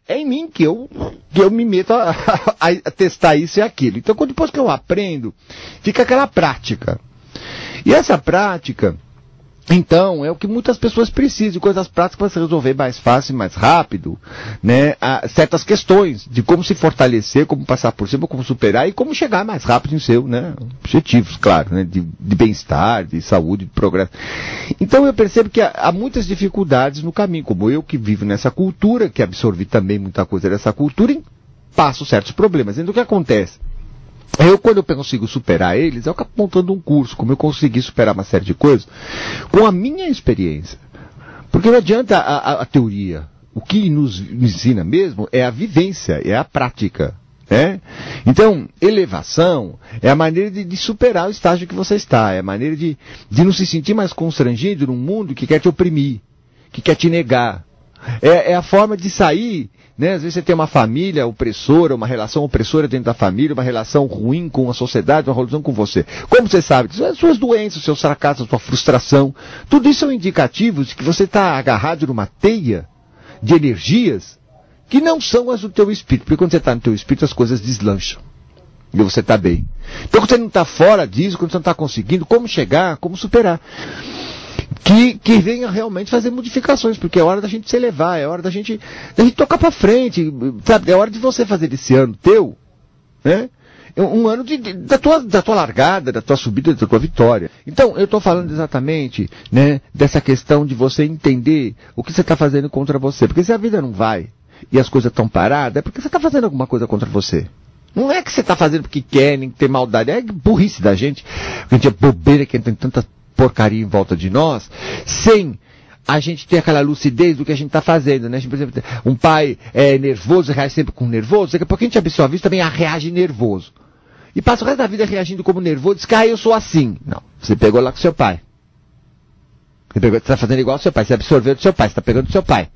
é em mim que eu me meto a testar isso e aquilo. Então, depois que eu aprendo, fica aquela prática. E essa prática, então, é o que muitas pessoas precisam, coisas práticas para se resolver mais fácil, mais rápido, né? Certas questões de como se fortalecer, como passar por cima, como superar e como chegar mais rápido em seus, né, objetivos, claro, né, de bem-estar, de saúde, de progresso. Então eu percebo que há muitas dificuldades no caminho, como eu que vivo nessa cultura, que absorvi também muita coisa dessa cultura e passo certos problemas. Então o que acontece? Quando eu consigo superar eles, eu acabo montando um curso, como eu consegui superar uma série de coisas, com a minha experiência. Porque não adianta a teoria. O que nos ensina mesmo é a vivência, é a prática. Né? Então, elevação é a maneira de superar o estágio que você está, é a maneira de não se sentir mais constrangido num mundo que quer te oprimir, que quer te negar. É a forma de sair, né? Às vezes você tem uma família opressora, uma relação opressora dentro da família, uma relação ruim com a sociedade, uma relação com você. Como você sabe? As suas doenças, os seus fracassos, a sua frustração, tudo isso são indicativos de que você está agarrado numa teia de energias que não são as do teu espírito. Porque quando você está no teu espírito, as coisas deslancham. E você está bem. Então quando você não está fora disso, quando você não está conseguindo, como chegar, como superar? Que venha realmente fazer modificações, porque é hora da gente se elevar, é hora da gente tocar para frente, sabe? É hora de você fazer esse ano teu, né? Um ano da tua largada, da tua subida, da tua vitória. Então, eu estou falando exatamente, né, dessa questão de você entender o que você está fazendo contra você. Porque se a vida não vai e as coisas estão paradas, é porque você está fazendo alguma coisa contra você. Não é que você está fazendo porque quer, nem que tem maldade, é burrice da gente. A gente é bobeira que tem tanta porcaria em volta de nós, sem a gente ter aquela lucidez do que a gente está fazendo, né? Por exemplo, um pai é nervoso, reage sempre com nervoso, daqui a pouco a gente absorve isso, também reage nervoso. E passa o resto da vida reagindo como nervoso, diz que, eu sou assim. Não, você pegou lá com seu pai. Você está fazendo igual ao seu pai, você absorveu do seu pai, você está pegando do seu pai.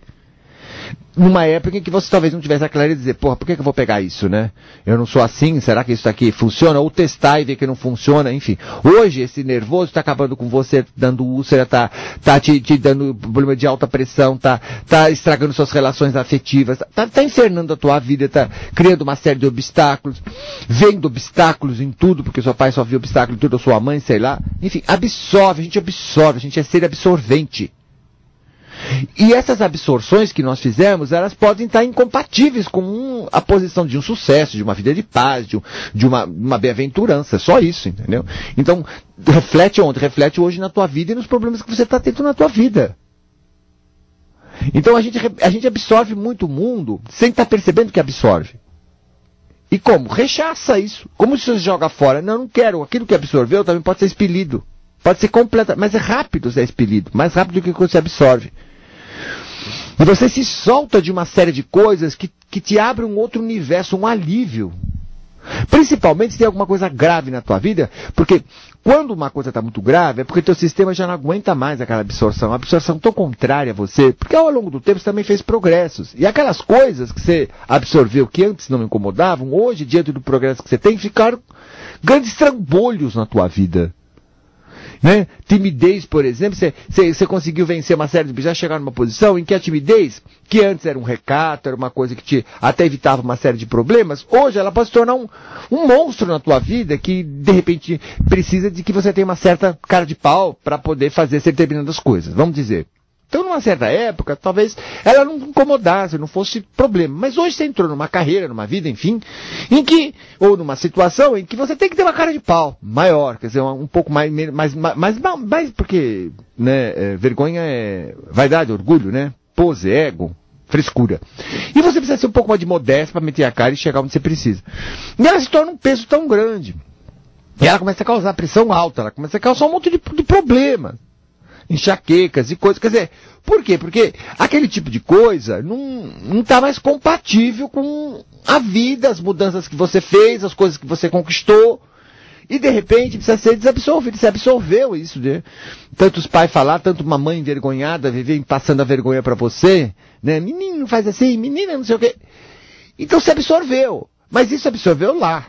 Numa época em que você talvez não tivesse a clareza de dizer, porra, por que eu vou pegar isso, né? Eu não sou assim, será que isso aqui funciona? Ou testar e ver que não funciona, enfim. Hoje, esse nervoso está acabando com você, dando úlcera, tá te dando problema de alta pressão, tá estragando suas relações afetivas, tá infernando a tua vida, tá criando uma série de obstáculos, vendo obstáculos em tudo, porque seu pai só viu obstáculo em tudo, ou sua mãe, sei lá. Enfim, a gente é ser absorvente. E essas absorções que nós fizemos, elas podem estar incompatíveis com a posição de um sucesso, de uma vida de paz, de uma bem-aventurança. É só isso, entendeu? Então, reflete ontem, reflete hoje na tua vida e nos problemas que você está tendo na tua vida. Então, a gente absorve muito o mundo sem estar percebendo que absorve. E como? Rechaça isso. Como se você joga fora? Não quero. Aquilo que absorveu também pode ser expelido. Pode ser completamente, mas é rápido ser expelido. Mais rápido do que você absorve. E você se solta de uma série de coisas que te abre um outro universo, um alívio. Principalmente se tem alguma coisa grave na tua vida, porque quando uma coisa está muito grave, é porque teu sistema já não aguenta mais aquela absorção. Uma absorção tão contrária a você, porque ao longo do tempo você também fez progressos. E aquelas coisas que você absorveu que antes não incomodavam, hoje, diante do progresso que você tem, ficaram grandes trambolhos na tua vida. Né? Timidez, por exemplo, você conseguiu vencer uma série de... já chegar numa posição em que a timidez, que antes era um recato, era uma coisa que te até evitava uma série de problemas, hoje ela pode se tornar um monstro na tua vida que, de repente, precisa de que você tenha uma certa cara de pau para poder fazer determinadas coisas, vamos dizer. Então, numa certa época, talvez ela não incomodasse, não fosse problema. Mas hoje você entrou numa carreira, numa vida, enfim, ou numa situação em que você tem que ter uma cara de pau maior, quer dizer, um pouco mais porque, né, vergonha é vaidade, orgulho, né, pose, ego, frescura. E você precisa ser um pouco mais de modéstia para meter a cara e chegar onde você precisa. E ela se torna um peso tão grande. E ela começa a causar pressão alta, ela começa a causar um monte de problemas. Enxaquecas e coisas, quer dizer, por quê? Porque aquele tipo de coisa não está mais compatível com a vida, as mudanças que você fez, as coisas que você conquistou, e de repente precisa ser desabsorvido, você absorveu isso, né? Tanto os pais falar, tanto uma mãe envergonhada, viver passando a vergonha para você, né? Menino faz assim, menina não sei o quê. Então você absorveu, mas isso absorveu lá.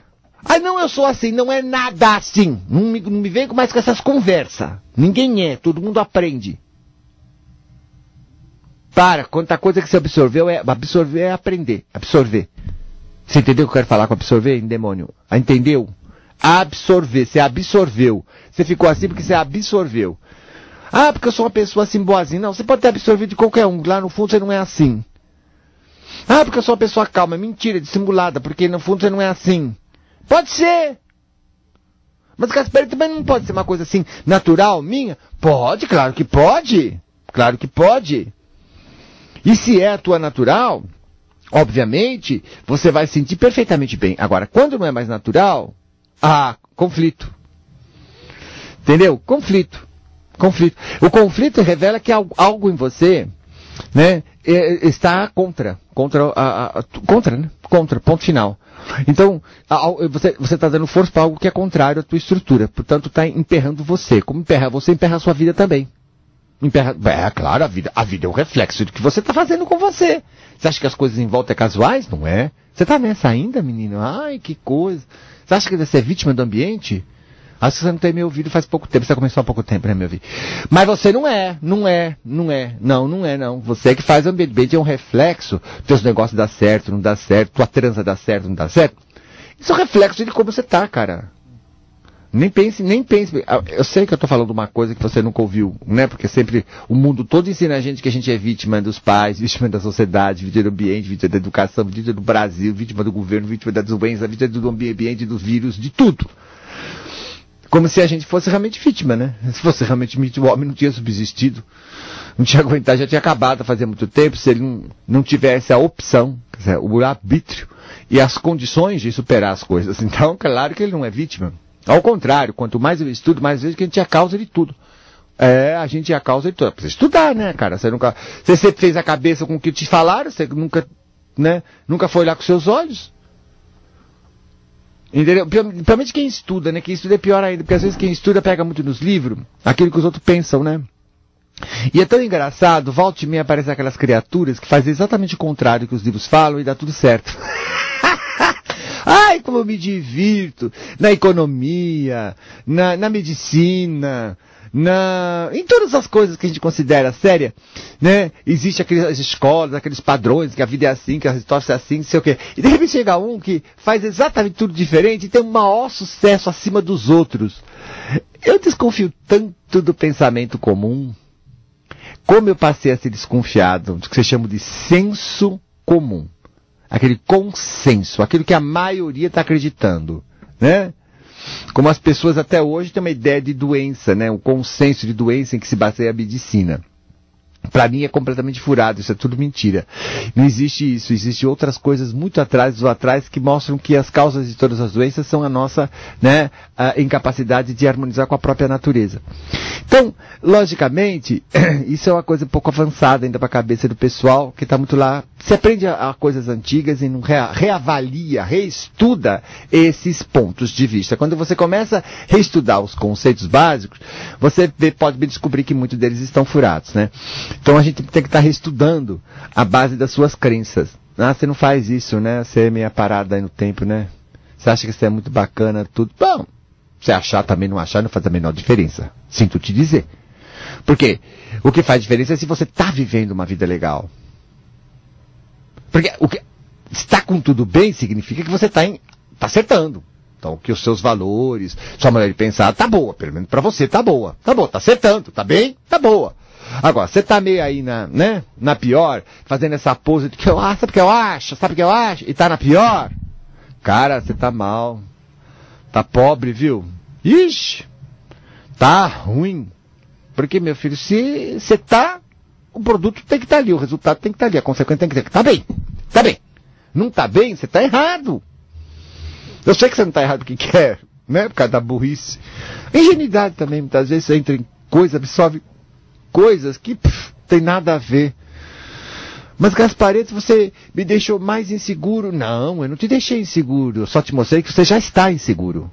Não, eu sou assim, não é nada assim. Não me vem mais com essas conversas. Ninguém é, todo mundo aprende. Para, quanta coisa que você absorveu absorver é aprender. Absorver. Você entendeu o que eu quero falar com absorver, demônio? Entendeu? Absorver, você absorveu. Você ficou assim porque você absorveu. Ah, porque eu sou uma pessoa assim boazinha. Não, você pode ter absorvido de qualquer um. Lá no fundo você não é assim. Ah, porque eu sou uma pessoa calma. Mentira, dissimulada, porque no fundo você não é assim. Pode ser. Mas Gasperi também não pode ser uma coisa assim natural, minha? Pode, claro que pode. Claro que pode. E se é a tua natural, obviamente, você vai se sentir perfeitamente bem. Agora, quando não é mais natural, conflito. Entendeu? Conflito. O conflito revela que algo em você, né, está contra, né? Contra, ponto final. Então, você está dando força para algo que é contrário à tua estrutura. Portanto, está emperrando você. Como emperra você, emperra a sua vida também. Claro, a vida é o reflexo do que você está fazendo com você. Você acha que as coisas em volta é casuais? Não é. Você está nessa ainda, menino? Ai, que coisa. Você acha que você é vítima do ambiente? Acho que você não tem me ouvido faz pouco tempo. Você começou há pouco tempo, né, me ouvir? Mas você não é. Não. Você é que faz o ambiente. O ambiente é um reflexo. Teus negócios dão certo, não dá certo. Tua transa dá certo, não dá certo. Isso é um reflexo de como você tá, cara. Nem pense. Eu sei que eu tô falando uma coisa que você nunca ouviu, né? Porque sempre o mundo todo ensina a gente que a gente é vítima dos pais, vítima da sociedade, vítima do ambiente, vítima da educação, vítima do Brasil, vítima do governo, vítima da doença, vítima do ambiente, do vírus, de tudo. Como se a gente fosse realmente vítima, né? Se fosse realmente vítima, o homem não tinha subsistido, não tinha aguentado, já tinha acabado fazia muito tempo, se ele não tivesse a opção, quer dizer, o arbítrio e as condições de superar as coisas. Então, claro que ele não é vítima. Ao contrário, quanto mais eu estudo, mais vejo que a gente é a causa de tudo. A gente é a causa de tudo. Precisa estudar, né, cara? Você sempre fez a cabeça com o que te falaram, você nunca foi olhar com seus olhos. Entendeu? Principalmente quem estuda, né? Quem estuda é pior ainda, porque às vezes quem estuda pega muito nos livros, aquilo que os outros pensam, né? E é tão engraçado, volta e meia aparecem aquelas criaturas que fazem exatamente o contrário que os livros falam e dá tudo certo. Ai, como eu me divirto na economia, na medicina, em todas as coisas que a gente considera séria, né? Existem aquelas escolas, aqueles padrões, que a vida é assim, que a história é assim, não sei o quê. E de repente chega um que faz exatamente tudo diferente e tem um maior sucesso acima dos outros. Eu desconfio tanto do pensamento comum, como eu passei a ser desconfiado do que você chama de senso comum. Aquele consenso, aquilo que a maioria está acreditando, né? Como as pessoas até hoje têm uma ideia de doença, né? O consenso de doença em que se baseia a medicina. Para mim é completamente furado, isso é tudo mentira. Não existe isso, existem outras coisas muito atrás que mostram que as causas de todas as doenças são a nossa, né, a incapacidade de harmonizar com a própria natureza. Então, logicamente, isso é uma coisa um pouco avançada ainda para a cabeça do pessoal, que está muito lá. Se aprende a coisas antigas e não reavalia, reestuda esses pontos de vista. Quando você começa a reestudar os conceitos básicos, você pode descobrir que muitos deles estão furados, né? Então a gente tem que estar reestudando a base das suas crenças. Você não faz isso, né? Você é meio parado aí no tempo, né? Você acha que isso é muito bacana, tudo. Bom, você achar também, não achar, não faz a menor diferença. Sinto te dizer. Porque o que faz diferença é se você está vivendo uma vida legal. Porque estar com tudo bem significa que você está acertando. Então, que os seus valores, sua maneira de pensar tá boa. Pelo menos para você tá boa. Tá boa, tá acertando. Tá bem? Tá boa. Agora, você tá meio aí na pior, fazendo essa pose de que sabe o que eu acho? E tá na pior? Cara, você tá mal. Tá pobre, viu? Ixi, tá ruim. Porque, meu filho, se você tá, o produto tem que estar ali, o resultado tem que estar ali, a consequência tem que estar. Tá bem. Não tá bem, você tá errado. Eu sei que você não tá errado o que quer, né? Por causa da burrice. Ingenuidade também, muitas vezes, você entra em coisa, absorve coisas que tem nada a ver. Mas, Gaspareto, você me deixou mais inseguro. Não, eu não te deixei inseguro. Eu só te mostrei que você já está inseguro.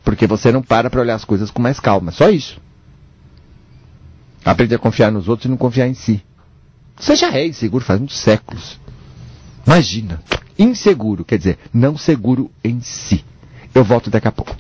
Porque você não para olhar as coisas com mais calma. Só isso. Aprende a confiar nos outros e não confiar em si. Você já é inseguro faz muitos séculos. Imagina. Inseguro, quer dizer, não seguro em si. Eu volto daqui a pouco.